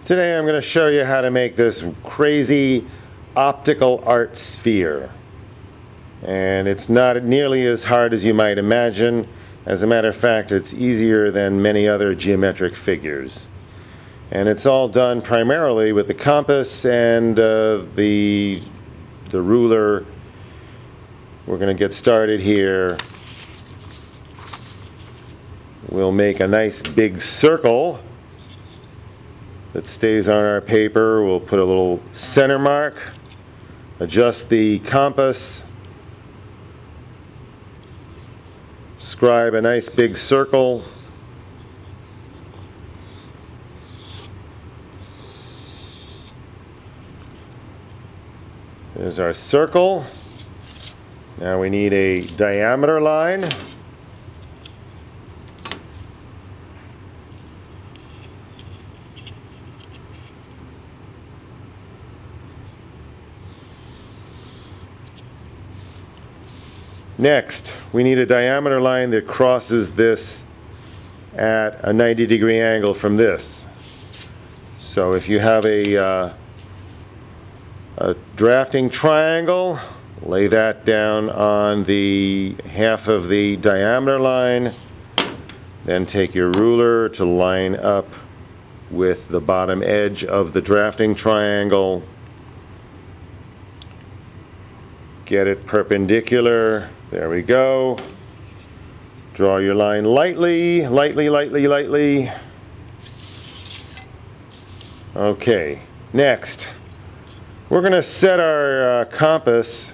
Today I'm going to show you how to make this crazy optical art sphere. And it's not nearly as hard as you might imagine. As a matter of fact, it's easier than many other geometric figures. And it's all done primarily with the compass and the ruler. We're going to get started here. We'll make a nice big circle that stays on our paper. We'll put a little center mark, adjust the compass, scribe a nice big circle. There's our circle. Now we need a diameter line. Next, we need a diameter line that crosses this at a 90-degree angle from this. So if you have a drafting triangle, lay that down on the half of the diameter line, then take your ruler to line up with the bottom edge of the drafting triangle. Get it perpendicular. There we go. Draw your line lightly, lightly, lightly, lightly. Okay, next, we're going to set our compass.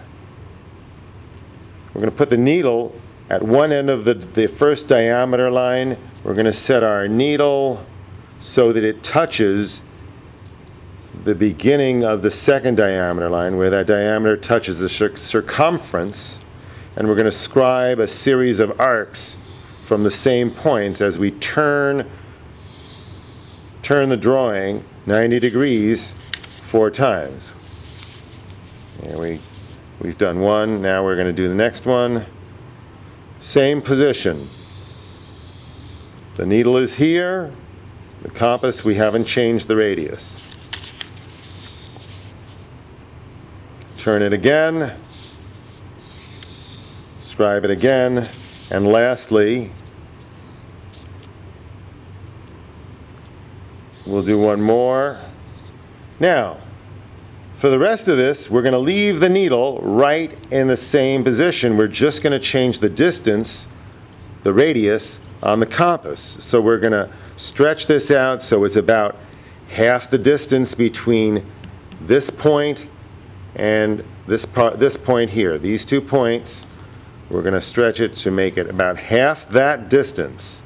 We're going to put the needle at one end of the first diameter line. We're going to set our needle so that it touches the beginning of the second diameter line, where that diameter touches the circumference, and we're going to scribe a series of arcs from the same points as we turn the drawing 90 degrees 4 times. Here we've done one. Now we're going to do the next one. Same position. The needle is here. The compass, we haven't changed the radius. Turn it again, scribe it again, and lastly, we'll do one more. Now, for the rest of this, we're going to leave the needle right in the same position. We're just going to change the distance, the radius, on the compass. So we're going to stretch this out so it's about half the distance between this point and this point here. These 2 points, we're going to stretch it to make it about half that distance.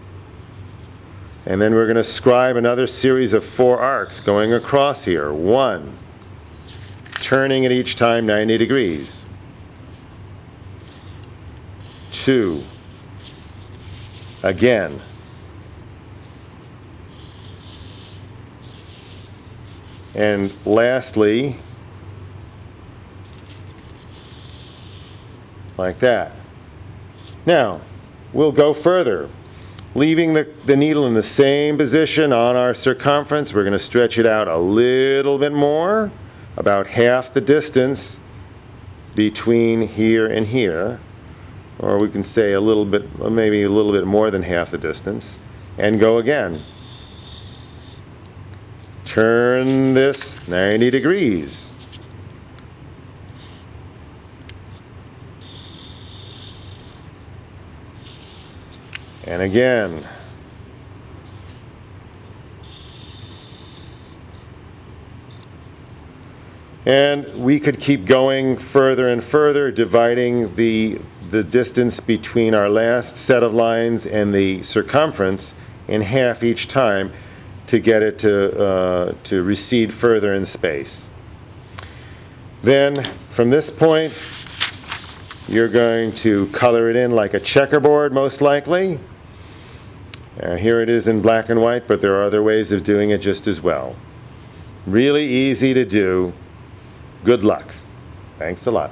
And then we're going to scribe another series of 4 arcs going across here. 1, turning it each time 90 degrees. 2, again. And lastly, like that. Now, we'll go further. Leaving the needle in the same position on our circumference, we're going to stretch it out a little bit more, about half the distance between here and here. Or we can say a little bit, maybe a little bit more than half the distance, and go again. Turn this 90 degrees. And again. And we could keep going further and further, dividing the distance between our last set of lines and the circumference in half each time to get it to recede further in space. Then, from this point, you're going to color it in like a checkerboard, most likely. Here it is in black and white, but there are other ways of doing it just as well. Really easy to do. Good luck. Thanks a lot.